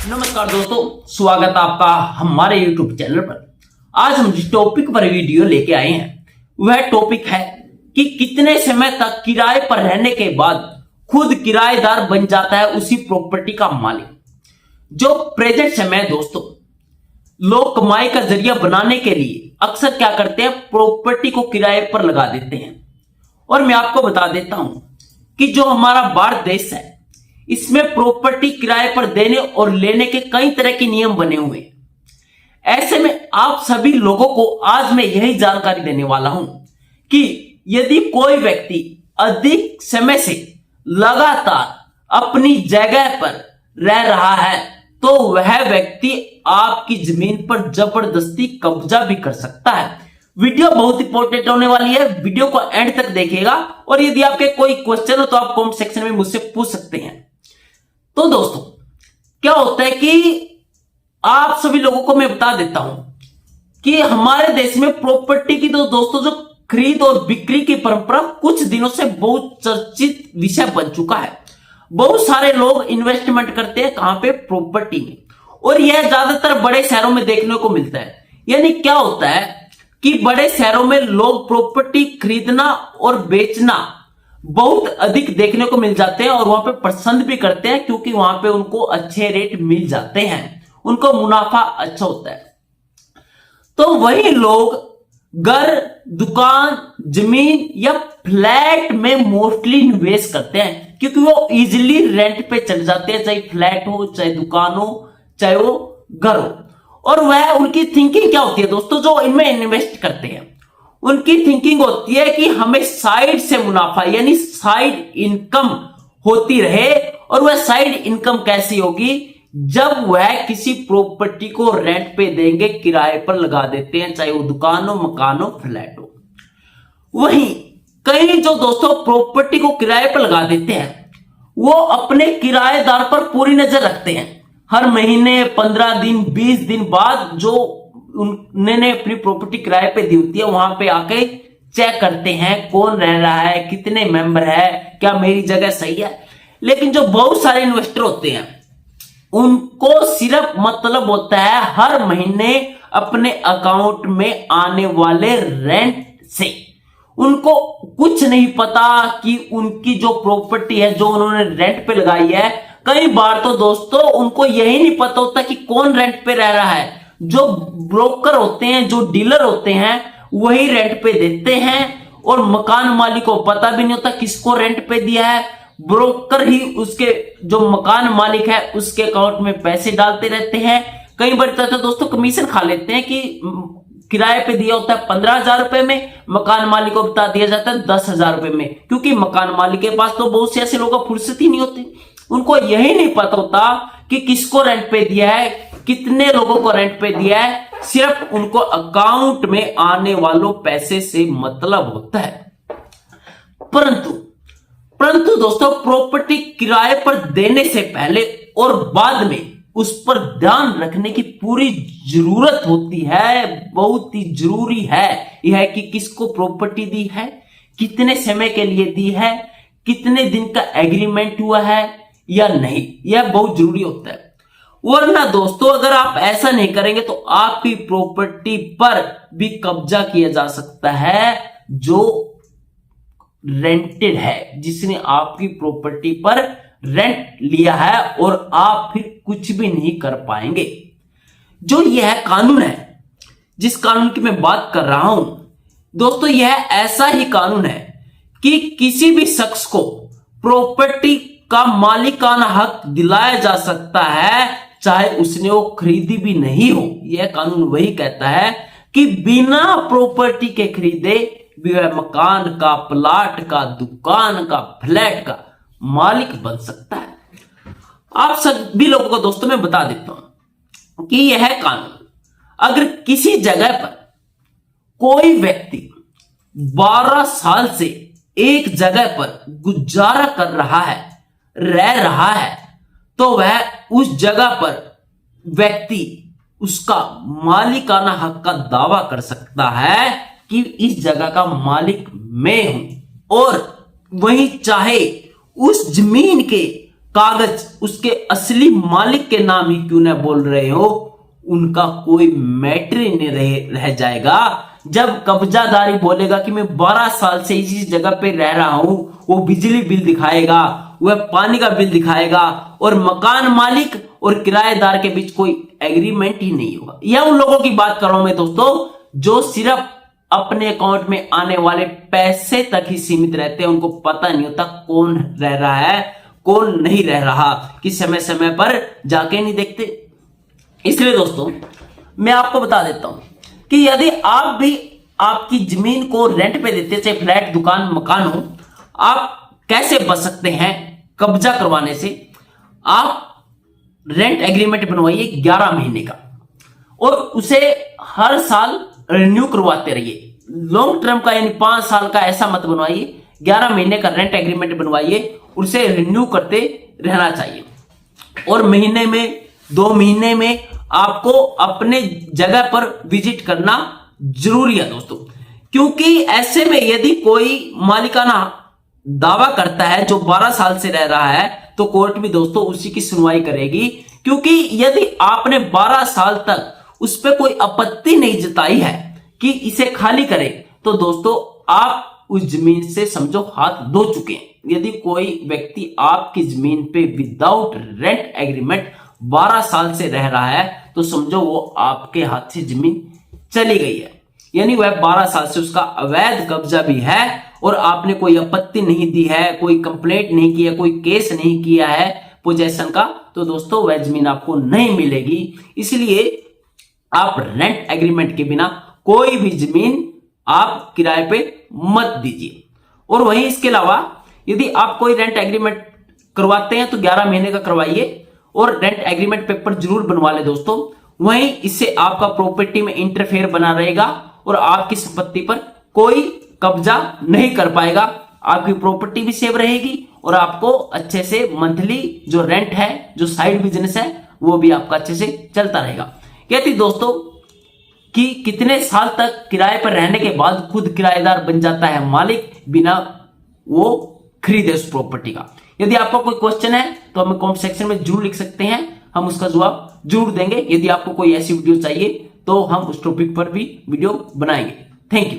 नमस्कार दोस्तों, स्वागत है आपका हमारे YouTube चैनल पर। आज हम जिस टॉपिक पर वीडियो लेके आए हैं वह टॉपिक है कि कितने समय तक किराए पर रहने के बाद खुद किराएदार बन जाता है उसी प्रॉपर्टी का मालिक। जो प्रेजेंट समय है दोस्तों, लोग कमाई का जरिया बनाने के लिए अक्सर क्या करते हैं, प्रॉपर्टी को किराए पर लगा देते हैं। और मैं आपको बता देता हूं कि जो हमारा भारत देश है इसमें प्रॉपर्टी किराए पर देने और लेने के कई तरह के नियम बने हुए हैं। ऐसे में आप सभी लोगों को आज मैं यही जानकारी देने वाला हूं कि यदि कोई व्यक्ति अधिक समय से लगातार अपनी जगह पर रह रहा है तो वह व्यक्ति आपकी जमीन पर जबरदस्ती कब्जा भी कर सकता है। वीडियो बहुत इंपॉर्टेंट होने वाली है, वीडियो को एंड तक देखिएगा। और यदि आपके कोई क्वेश्चन हो तो आप कमेंट सेक्शन में मुझसे पूछ सकते हैं। तो दोस्तों, क्या होता है कि आप सभी लोगों को मैं बता देता हूं कि हमारे देश में प्रॉपर्टी की तो दोस्तों जो खरीद और बिक्री की परंपरा कुछ दिनों से बहुत चर्चित विषय बन चुका है। बहुत सारे लोग इन्वेस्टमेंट करते हैं कहां पे, प्रॉपर्टी में। और यह ज्यादातर बड़े शहरों में देखने को मिलता है। यानी क्या होता है कि बड़े शहरों में लोग प्रॉपर्टी खरीदना और बेचना बहुत अधिक देखने को मिल जाते हैं और वहां पे पसंद भी करते हैं, क्योंकि वहां पे उनको अच्छे रेट मिल जाते हैं, उनको मुनाफा अच्छा होता है। तो वही लोग घर, दुकान, जमीन या फ्लैट में मोस्टली निवेश करते हैं, क्योंकि वो इजिली रेंट पे चल जाते हैं, चाहे फ्लैट हो, चाहे दुकान हो, चाहे वो घर हो। और वह उनकी थिंकिंग क्या होती है दोस्तों, जो इनमें इन्वेस्ट करते हैं उनकी थिंकिंग होती है कि हमें साइड से मुनाफा यानी साइड इनकम होती रहे। और वह साइड इनकम कैसी होगी, जब वह किसी प्रॉपर्टी को रेंट पे देंगे, किराए पर लगा देते हैं, चाहे वो दुकान हो, मकान हो, फ्लैट हो। वहीं कई जो दोस्तों प्रॉपर्टी को किराए पर लगा देते हैं वो अपने किराएदार पर पूरी नजर रखते हैं। हर महीने 15 दिन 20 दिन बाद जो उन्होंने अपनी प्रॉपर्टी किराए पे दी होती है वहां पे आके चेक करते हैं कौन रह रहा है, कितने मेंबर है, क्या मेरी जगह सही है। लेकिन जो बहुत सारे इन्वेस्टर होते हैं उनको सिर्फ मतलब होता है हर महीने अपने अकाउंट में आने वाले रेंट से। उनको कुछ नहीं पता कि उनकी जो प्रॉपर्टी है जो उन्होंने रेंट पे लगाई है, कई बार तो दोस्तों उनको यही नहीं पता होता कि कौन रेंट पे रह रहा है। जो ब्रोकर होते हैं, जो डीलर होते हैं, वही रेंट पे देते हैं और मकान मालिक को पता भी नहीं होता किसको रेंट पे दिया है। ब्रोकर ही उसके जो मकान मालिक है उसके अकाउंट में पैसे डालते रहते हैं। कई बार तो दोस्तों कमीशन खा लेते हैं कि किराए पे दिया होता है 15,000 रुपए में, मकान मालिक को बता दिया जाता है 10,000 रुपए में, क्योंकि मकान मालिक के पास तो बहुत से ऐसे लोगों को फुर्सत ही नहीं होती। उनको यही नहीं पता होता कि किसको रेंट पे दिया है, कितने लोगों को रेंट पे दिया है। सिर्फ उनको अकाउंट में आने वालों पैसे से मतलब होता है। परंतु दोस्तों, प्रॉपर्टी किराए पर देने से पहले और बाद में उस पर ध्यान रखने की पूरी जरूरत होती है। बहुत ही जरूरी है यह कि किसको प्रॉपर्टी दी है, कितने समय के लिए दी है, कितने दिन का एग्रीमेंट हुआ है या नहीं, यह बहुत जरूरी होता है। वरना दोस्तों अगर आप ऐसा नहीं करेंगे तो आपकी प्रॉपर्टी पर भी कब्जा किया जा सकता है जो रेंटेड है, जिसने आपकी प्रॉपर्टी पर रेंट लिया है, और आप फिर कुछ भी नहीं कर पाएंगे। जो यह कानून है, जिस कानून की मैं बात कर रहा हूं दोस्तों, यह ऐसा ही कानून है कि किसी भी शख्स को प्रॉपर्टी का मालिकाना हक दिलाया जा सकता है, चाहे उसने वो खरीदी भी नहीं हो। यह कानून वही कहता है कि बिना प्रॉपर्टी के खरीदे भी वह मकान का, प्लाट का, दुकान का, फ्लैट का मालिक बन सकता है। आप सभी लोगों को दोस्तों मैं बता देता हूं कि यह कानून अगर किसी जगह पर कोई व्यक्ति 12 साल से एक जगह पर गुजारा कर रहा है, रह रहा है, तो वह उस जगह पर व्यक्ति उसका मालिकाना हक का दावा कर सकता है कि इस जगह का मालिक मैं हूं। और वही चाहे उस जमीन के कागज उसके असली मालिक के नाम ही क्यों न बोल रहे हो, उनका कोई मैटर ही नहीं रह जाएगा। जब कब्जादारी बोलेगा कि मैं 12 साल से इसी जगह पे रह रहा हूं, वो बिजली बिल दिखाएगा, वह पानी का बिल दिखाएगा, और मकान मालिक और किराएदार के बीच कोई एग्रीमेंट ही नहीं होगा। यह उन लोगों की बात कर रहा हूं मैं दोस्तों, जो सिर्फ अपने अकाउंट में आने वाले पैसे तक ही सीमित रहते हैं। उनको पता नहीं होता कौन रह रहा है, कौन नहीं रह रहा, कि समय समय पर जाके नहीं देखते। इसलिए दोस्तों मैं आपको बता देता हूं कि यदि आप भी आपकी जमीन को रेंट पे देते, चाहे फ्लैट, दुकान, मकान हो, आप कैसे बच सकते हैं कब्जा करवाने से। आप रेंट एग्रीमेंट बनवाइए 11 महीने का, और उसे हर साल रिन्यू करवाते रहिए। लॉन्ग टर्म का यानी 5 साल का ऐसा मत बनवाइए, 11 महीने का रेंट एग्रीमेंट बनवाइए, उसे रिन्यू करते रहना चाहिए। और महीने में, 2 महीने में आपको अपने जगह पर विजिट करना जरूरी है दोस्तों, क्योंकि ऐसे में यदि कोई मालिकाना दावा करता है जो 12 साल से रह रहा है, तो कोर्ट भी दोस्तों उसी की सुनवाई करेगी। क्योंकि यदि आपने 12 साल तक उस पर कोई आपत्ति नहीं जताई है कि इसे खाली करें, तो दोस्तों आप उस जमीन से समझो हाथ धो चुके हैं। यदि कोई व्यक्ति आपकी जमीन पे विदाउट रेंट एग्रीमेंट 12 साल से रह रहा है, तो समझो वो आपके हाथ से जमीन चली गई है, यानी वह 12 साल से उसका अवैध कब्जा भी है, और आपने कोई आपत्ति नहीं दी है, कोई कंप्लेंट नहीं किया, कोई केस नहीं किया है पोजेशन का, तो दोस्तों वह जमीन आपको नहीं मिलेगी। इसलिए आप रेंट एग्रीमेंट के बिना कोई भी जमीन आप किराए पे मत दीजिए। और वहीं इसके अलावा यदि आप कोई रेंट एग्रीमेंट करवाते हैं तो 11 महीने का करवाइए, और रेंट एग्रीमेंट पेपर जरूर बनवा ले दोस्तों। वहीं इससे आपका प्रॉपर्टी में इंटरफेयर बना रहेगा, और आपकी संपत्ति पर कोई कब्जा नहीं कर पाएगा। आपकी प्रॉपर्टी भी सेव रहेगी, और आपको अच्छे से मंथली जो रेंट है, जो साइड बिजनेस है, वो भी आपका अच्छे से चलता रहेगा। कहती दोस्तों कि कितने साल तक किराए पर रहने के बाद खुद किराएदार बन जाता है मालिक, बिना वो खरीदे उस प्रॉपर्टी का। यदि आपका कोई क्वेश्चन है तो हमें कमेंट सेक्शन में जरूर लिख सकते हैं, हम उसका जवाब जरूर देंगे। यदि आपको कोई ऐसी वीडियो चाहिए तो हम उस टॉपिक पर भी वीडियो बनाएंगे। Thank you.